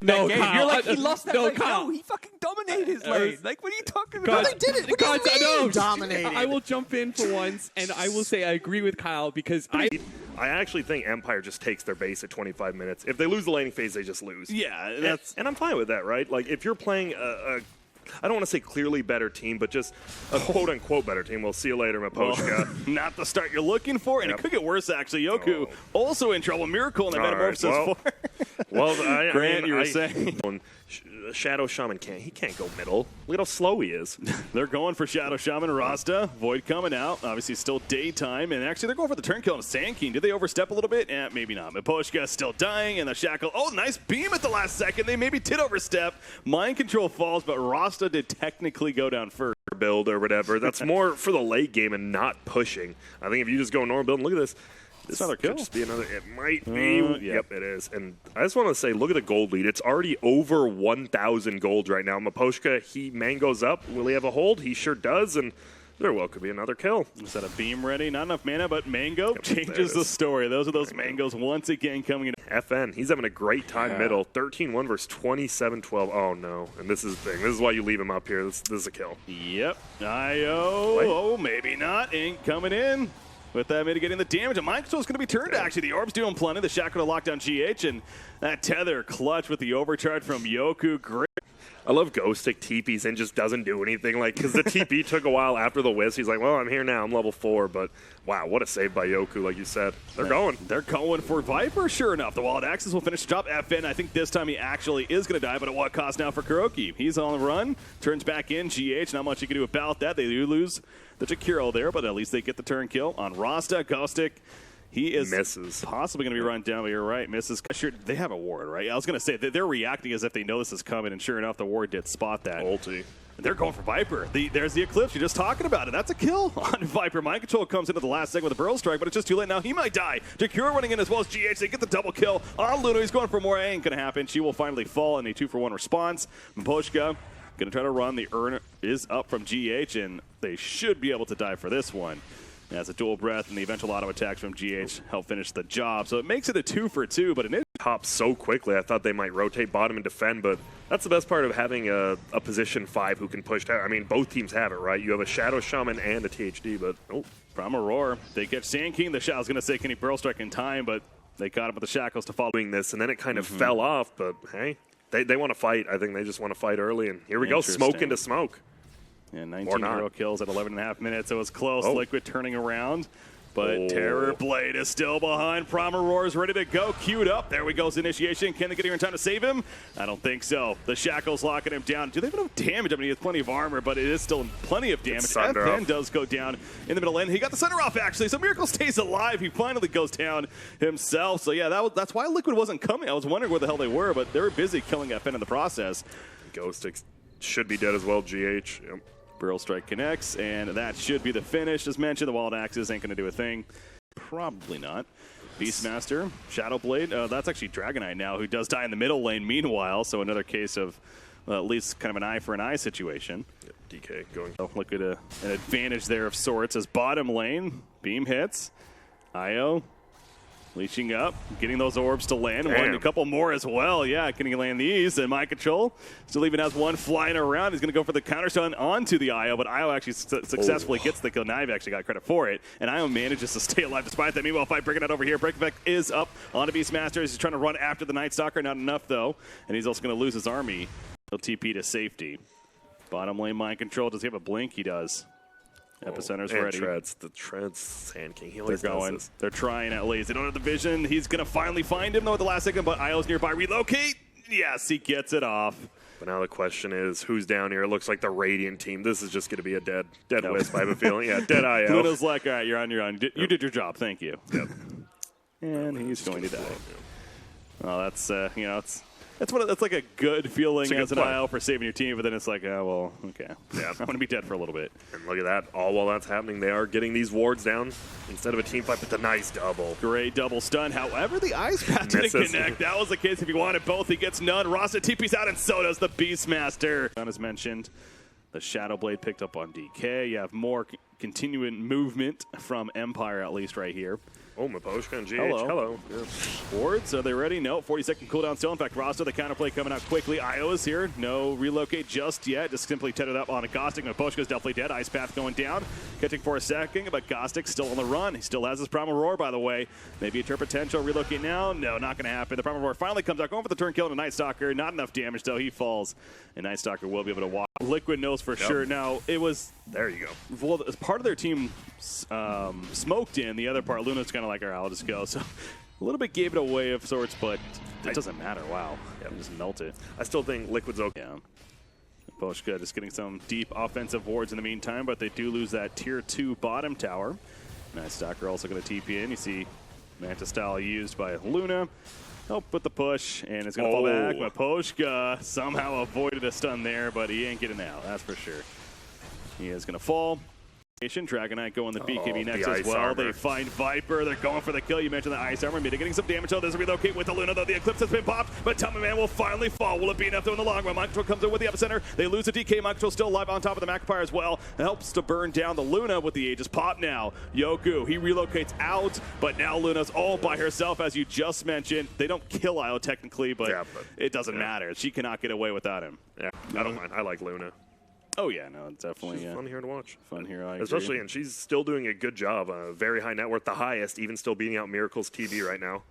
No, Kyle, you're like, he lost that lane. Kyle. No, he fucking dominated his lane. Like, what are you talking God, about? They did it. What do you God, mean dominated? I will jump in for once, and I will say I agree with Kyle because I actually think Empire just takes their base at 25 minutes. If they lose the laning phase, they just lose. Yeah, that's... And I'm fine with that, right? Like, if you're playing I don't want to say clearly better team, but just a quote-unquote better team. We'll see you later, Maposhka. Well, not the start you're looking for, and it could get worse, actually. Yoku also in trouble. Miracle in the Metamorphosis Grant, you were saying. Shadow Shaman can't go middle. Look at how slow he is. They're going for Shadow Shaman. Rasta, Void coming out. Obviously still daytime, and actually they're going for the turn kill on Sand King. Did they overstep a little bit? Maybe not. Maposhka still dying, and the Shackle. Oh, nice beam at the last second. They maybe did overstep. Mind Control falls, but Rasta did technically go down first. Build or whatever. That's more for the late game and not pushing. I think if you just go normal build, and look at this. This another kill. Could just be another. It might be. Yep, it is. And I just want to say, look at the gold lead. It's already over 1,000 gold right now. Maposhka, he mangoes up. Will he have a hold? He sure does. And there well could be another kill. Is that a beam ready? Not enough mana, but Mango changes the story. Those are those Mangoes once again coming in. FN, he's having a great time middle. 13-1 versus 27-12. Oh, no. And this is the thing. This is why you leave him up here. This is a kill. Yep. Oh, maybe not. Ain't coming in. With that mitigating the damage, and Mind Control is going to be turned, actually. The Orb's doing plenty. The Shackle to lock down GH, and that Tether clutch with the overcharge from Yoku. Great. I love Ghostic TPs and just doesn't do anything. Like, because the TP took a while after the Wisp. He's like, well, I'm here now. I'm level 4. But, wow, what a save by Yoku, like you said. They're going. They're going for Viper, sure enough. The Wild Axis will finish the job. FN, I think this time he actually is going to die, but at what cost now for Kuroki? He's on the run, turns back in. GH, not much you can do about that. They do lose the Jakiro there, but at least they get the turn kill on Rasta. Ghostic, he is possibly going to be run down, but you're right. Misses. Sure, they have a ward, right? I was going to say, they're reacting as if they know this is coming, and sure enough, the ward did spot that. Ulti. And they're going for Viper. There's the Eclipse. You're just talking about it. That's a kill on Viper. Mind Control comes into the last second with a Burrow Strike, but it's just too late now. He might die. Jakiro running in as well as GH. They get the double kill on Luna. He's going for more. Ain't going to happen. She will finally fall in a 2-for-1 response. Maposhka going to try to run. The urn is up from GH, and they should be able to die for this one. As a dual breath and the eventual auto attacks from GH help finish the job. So it makes it a 2-for-2, but it is top so quickly. I thought they might rotate bottom and defend, but that's the best part of having a position 5 who can push down. I mean, both teams have it, right? You have a Shadow Shaman and a THD, but from Aurora, they get Sand King. The Shadow's going to say, can he Burrow Strike in time, but they caught him with the Shackles to follow this, and then it kind of fell off, but hey, they want to fight. I think they just want to fight early, and here we go, smoke into smoke. Yeah, 19 hero kills at 11.5 minutes. It was close. Liquid turning around. But Terror Blade is still behind. Promaror is ready to go. Queued up. There we go. Initiation. Can they get here in time to save him? I don't think so. The Shackle's locking him down. Do they have enough damage? I mean, he has plenty of armor, but it is still plenty of damage. FN does go down in the middle lane. He got the Sunder off, actually. So Miracle stays alive. He finally goes down himself. So, yeah, that's why Liquid wasn't coming. I was wondering where the hell they were, but they were busy killing FN in the process. Ghostic should be dead as well. GH. Yep. Burrow Strike connects, and that should be the finish. As mentioned, the Wild Axes ain't going to do a thing. Probably not. Beastmaster, Shadowblade. That's actually Dragonite now, who does die in the middle lane meanwhile, so another case of at least kind of an eye for an eye situation. Yep, DK going. So look at an advantage there of sorts as bottom lane. Beam hits. Io leeching up, getting those orbs to land. One, a couple more as well. Yeah, can he land these? And Mind Control still even has one flying around. He's going to go for the counterstun onto the Io, but Io actually successfully gets the kill. Now I've actually got credit for it. And Io manages to stay alive despite that. Meanwhile, fight breaking out over here. Break Effect is up onto Beastmaster. He's trying to run after the Night Stalker. Not enough, though. And he's also going to lose his army. He'll TP to safety. Bottom lane Mind Control. Does he have a blink? He does. Epicenter's ready. The treads, Sand King. He always They're going. Does this. They're trying at least. They don't have the vision. He's going to finally find him, though, at the last second, but Io's nearby. Relocate. Yes, he gets it off. But now the question is, who's down here? It looks like the Radiant team. This is just going to be a dead Wisp, I have a feeling. Yeah, dead Io. Luna's like, all right, you're on your own. You did your job. Thank you. Yep. And he's going to die. Well, that's, That's like a good feeling as an play. IO for saving your team, but then it's like, oh, well, okay. Yeah. I'm going to be dead for a little bit. And look at that. All while that's happening, they are getting these wards down instead of a team fight, but the nice double. Great double stun. However, the Ice Path didn't connect. That was the case. If he wanted both, he gets none. Rasta TP's out, and so does the Beastmaster. As mentioned, the Shadow Blade picked up on DK. You have more continuing movement from Empire, at least right here. Oh, Maposhka and GH. Hello. Yeah. Wards, are they ready? No, 40-second cooldown still. In fact, Rasta, the counterplay coming out quickly. IO is here. No relocate just yet. Just simply tethered up on a Gostic. Maposhka is definitely dead. Ice Path going down. Catching for a second, but Gostic still on the run. He still has his Primal Roar, by the way. Maybe a turn potential. Relocate now. No, not going to happen. The Primal Roar finally comes out. Going for the turn kill on a Night Stalker. Not enough damage, though. He falls. And Night Stalker will be able to walk. Liquid knows for sure. Now, it was... There you go. Well, part of their team smoked in. The other part, Luna's kind of like, all right, I'll just go. So a little bit gave it away of sorts, but it doesn't matter. Wow. Yeah, just melt it. I still think Liquid's okay. Yeah. Poshka just getting some deep offensive wards in the meantime, but they do lose that tier 2 bottom tower. Nice Stalker also going to TP in. You see Manta style used by Luna. Help with the push, and it's going to fall back. But Poshka somehow avoided a stun there, but he ain't getting out. That's for sure. He is going to fall. Dragon Knight going the BKB next as well. Armor. They find Viper. They're going for the kill. You mentioned the Ice Armor. Mitigating some damage. Oh, there's a relocate with the Luna, though. The Eclipse has been popped, but Tummy Man will finally fall. Will it be enough, though, in the long run? Mind Control comes in with the Epicenter. They lose the DK. Mind Control still alive on top of the Magpie as well. Helps to burn down the Luna with the Aegis pop now. Yoku, he relocates out, but now Luna's all by herself, as you just mentioned. They don't kill Io technically, but it doesn't matter. She cannot get away without him. Yeah, I don't mind. I like Luna. Oh, yeah, no, it's definitely She's fun here to watch. Fun here, I Especially, agree. and she's still doing a good job. Very high net worth, the highest, even still beating out Miracle's TV right now.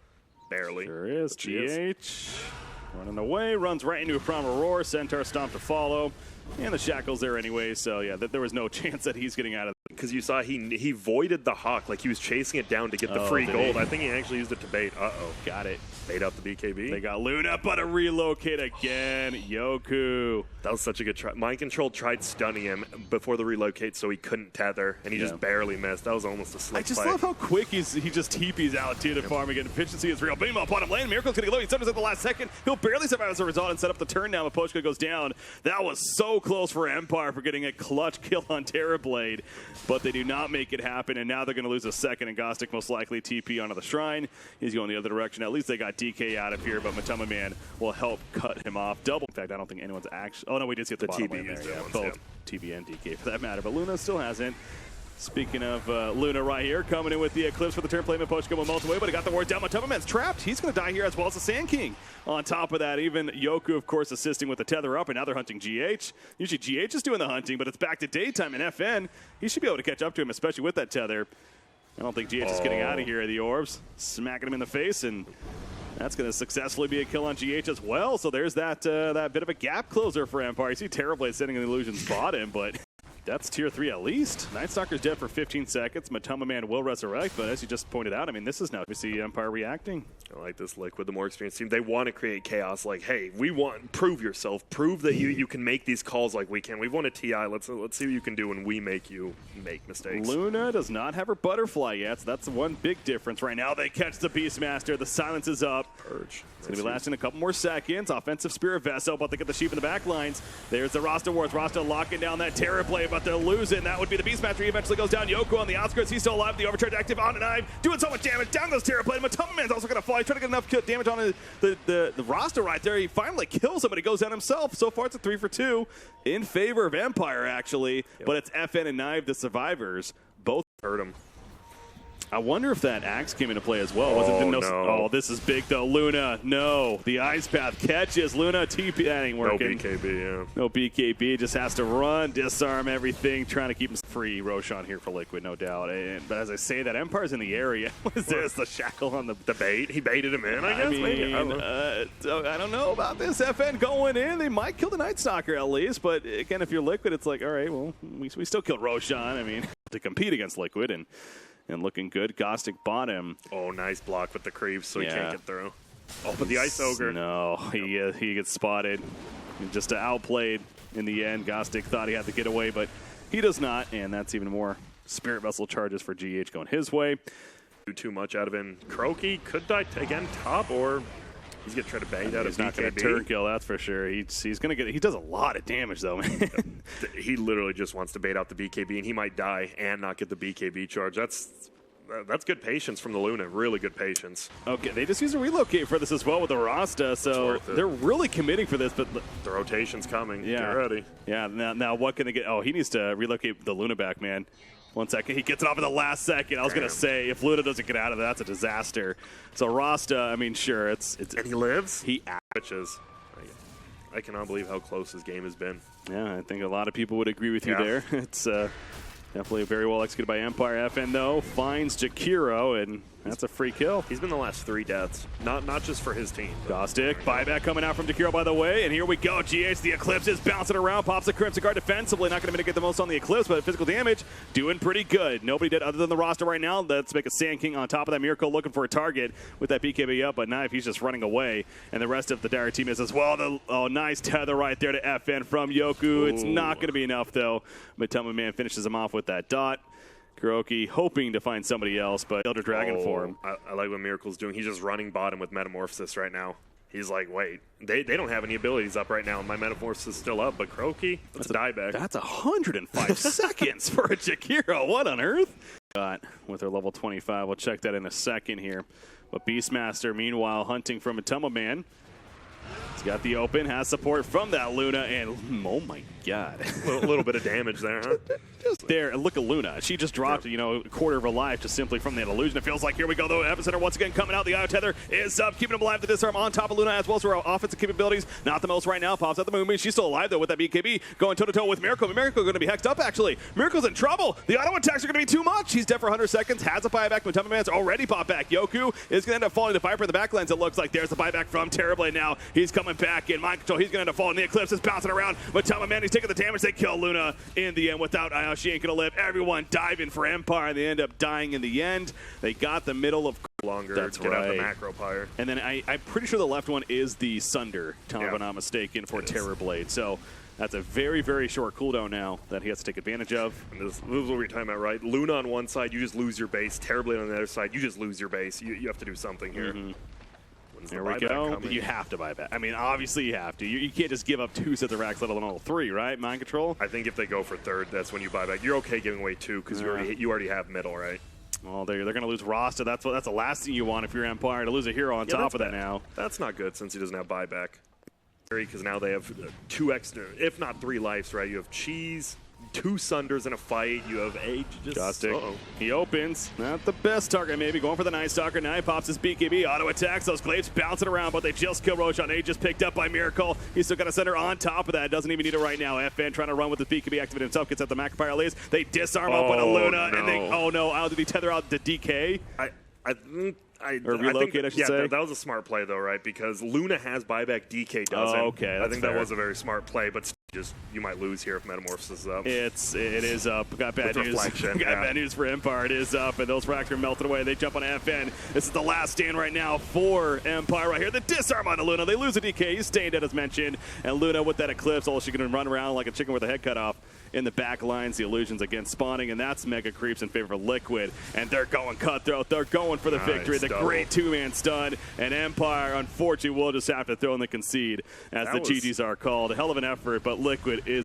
Barely. Sure is. GH running away, runs right into a Primal Roar. Centaur Stomp to follow. And the Shackle's there anyway, so yeah, there was no chance that he's getting out of it. Because you saw he voided the Hawk, like he was chasing it down to get the free gold. I think he actually used it to bait. Uh-oh. Got it. Bait out the BKB. They got Luna, but a relocate again. Yoku. That was such a good try. Mind Control tried stunning him before the relocate so he couldn't tether, and he just barely missed. That was almost a slick I just fight. love how quick he just TPs out too to farm again. Efficiency is real. Meanwhile, bottom lane, Miracle's getting low. He stuns at the last second. He'll barely survive as a result and set up the turn now. Maposhka goes down. That was so close for Empire for getting a clutch kill on Terrorblade, but they do not make it happen, and now they're going to lose a second, and Gostic most likely TP onto the Shrine. He's going the other direction. At least they got DK out of here, but Matama Man will help cut him off. Double. In fact, I don't think anyone's actually... Oh, no, we did see at the bottom lane there. Yeah, both TB and DK for that matter, but Luna still hasn't. Speaking of Luna right here, coming in with the Eclipse for the turn play. Maposhka will melt away, but he got the ward down. Matama Man's trapped. He's going to die here as well as the Sand King. On top of that, even Yoku, of course, assisting with the tether up, and now they're hunting GH. Usually GH is doing the hunting, but it's back to daytime, and FN, he should be able to catch up to him, especially with that tether. I don't think GH is getting out of here. The orbs smacking him in the face, and that's going to successfully be a kill on GH as well. So there's that that bit of a gap closer for Empire. You see Terrorblade sending an Illusion's bottom, but that's tier 3 at least. Night Stalker's dead for 15 seconds. Matama Man will resurrect, but as you just pointed out, I mean, this is now we see Empire reacting. I like this Liquid, the more experienced team. They want to create chaos. Like, hey, we want prove yourself, prove that you can make these calls like we can. We've won a TI. Let's see what you can do when we make you make mistakes. Luna does not have her butterfly yet, so that's the one big difference. Right now, they catch the Beastmaster. The silence is up. Purge. It's going to be lasting a couple more seconds. Offensive Spirit Vessel, but they get the sheep in the back lines. There's the Rasta Wards. Rasta locking down that Terrorblade, but they'll lose it. And that would be the Beastmaster. He eventually goes down. Yoku on the outskirts. He's still alive. The overcharge active on an eye, doing so much damage. Down goes Terrorblade. Matama Man's also going to fall. He's trying to get enough damage on the Rasta right there. He finally kills him, but he goes down himself. So far, it's a 3 for 2 in favor of Empire, actually. Yep. But it's FN and Knive, the survivors. Both hurt him. I wonder if that axe came into play as well. Oh, this is big, though. Luna, no. The Ice Path catches. Luna, TP. That ain't working. No BKB, yeah. No BKB. Just has to run, disarm everything, trying to keep him free. Roshan here for Liquid, no doubt. But as I say, that Empire's in the area. What is this? The shackle on the bait? He baited him in, I guess? Maybe. I don't know about this. FN going in. They might kill the Night Stalker at least. But again, if you're Liquid, it's like, all right, well, we still killed Roshan. I mean, to compete against Liquid and looking good. Gostic bottom. Oh, nice block with the creeps so he can't get through. Oh, but the Ice Ogre. No, he gets spotted. Just outplayed in the end. Gostic thought he had to get away, but he does not, and that's even more Spirit Vessel charges for GH going his way. Too much out of him. Croaky could die again top, or He's going to try to bang out a He's not going to BKB. turn kill, that's for sure. He's going to get. He does a lot of damage though, man. He literally just wants to bait out the BKB, and he might die and not get the BKB charge. That's good patience from the Luna. Really good patience. Okay, they just use a relocate for this as well with the Rasta, so they're really committing for this. But the rotation's coming. Yeah. Get ready. Yeah. Now what can they get? Oh, he needs to relocate the Luna back, man. 1 second. He gets it off in the last second. I was going to say, if Luna doesn't get out of it, that's a disaster. So Rasta, I mean, sure, it's and he lives. He bitches. I cannot believe how close his game has been. Yeah, I think a lot of people would agree with you there. It's definitely very well executed by Empire. FN, though, finds Jakiro, and that's a free kill. He's been the last 3 deaths, not just for his team. Gostic, buyback coming out from Jakiro, by the way, and here we go. GH, the Eclipse is bouncing around, pops the Crimson Guard defensively, not going to mitigate the most on the Eclipse, but physical damage, doing pretty good. Nobody did other than the roster right now. Let's make a Sand King on top of that. Miracle looking for a target with that BKB up, but Knife, he's just running away, and the rest of the Dire team is as well. Nice tether right there to FN from Yoku. Ooh. It's not going to be enough, though. Matoma Man finishes him off with that dot. Kuroki hoping to find somebody else, but Elder Dragon for him. I like what Miracle's doing. He's just running bottom with Metamorphosis right now. He's like, wait, they don't have any abilities up right now, and my Metamorphosis is still up, but Kuroki, that's a dieback. That's 105 seconds for a Jakiro. What on earth? Got with her level 25. We'll check that in a second here. But Beastmaster, meanwhile, hunting from a Tumble Man. He's got the open, has support from that Luna, and oh my god. A little bit of damage there, huh? Just there, and look at Luna. She just dropped, a quarter of her life just simply from that illusion. It feels like, here we go, though. Epicenter once again coming out. The IO tether is up, keeping him alive. The disarm on top of Luna as well, so her offensive capabilities, not the most right now. Pops out the Moonbeam. She's still alive, though, with that BKB going toe-to-toe with Miracle. Miracle going to be hexed up, actually. Miracle's in trouble. The auto attacks are going to be too much. He's dead for 100 seconds, has a buyback. Matuma Man's already popped back. Yoku is going to end up falling to Viper in the backlands, it looks like. There's the buyback from Terrorblade now. He's coming back in mind control. He's going to end up falling. The Eclipse is bouncing around. Matuma Man, he's taking the damage. They kill Luna in the end without IO. She ain't going to live. Everyone diving for Empire. They end up dying in the end. They got the middle of longer. That's to get right. out the macro pyre. And then I'm pretty sure the left one is the Sunder, if I'm not mistaken, for Terrorblade. So that's a very, very short cooldown now that he has to take advantage of. And this is what we're talking about, right? Luna on one side, you just lose your base. Terrorblade on the other side, you just lose your base. You have to do something here. There we go. But you have to buy back. I mean, obviously you have to. You can't just give up 2 sets of racks, let alone all 3, right? Mind control? I think if they go for third, that's when you buy back. You're okay giving away 2 because you already have middle, right? Well, they're going to lose Rasta. That's the last thing you want if you're Empire, to lose a hero on top of that now. That's not good since he doesn't have buyback. Because now they have 2 extra, if not 3 lives, right? You have Cheese, 2 Sunders in a fight. You have Age. He opens. Not the best target, maybe. Going for the Night Stalker. Now he pops his BKB. Auto attacks. Those glaives bouncing around, but they just kill Roshan. Age is picked up by Miracle. He's still got a Sunder on top of that. Doesn't even need it right now. FN trying to run with his BKB activated himself. Gets at the Macropyre Lays. They disarm up on a Luna. No. And they, did he tether out the DK? Or relocate, I should say. That was a smart play, though, right? Because Luna has buyback, DK doesn't. Okay, I think that was a very smart play, but you might lose here if Metamorphosis is up. It is up. Got bad news. Bad news for Empire. It is up, and those racks are melted away. They jump on FN. This is the last stand right now for Empire right here. The disarm on Luna. They lose a DK. He's staying dead as mentioned, and Luna with that Eclipse, she can run around like a chicken with a head cut off in the back lines. The illusions again spawning, and that's Mega Creeps in favor of Liquid, and they're going Cutthroat. They're going for the victory. The great 2-man stun, and Empire unfortunately will just have to throw in the concede as the GGs are called. A hell of an effort, but Liquid is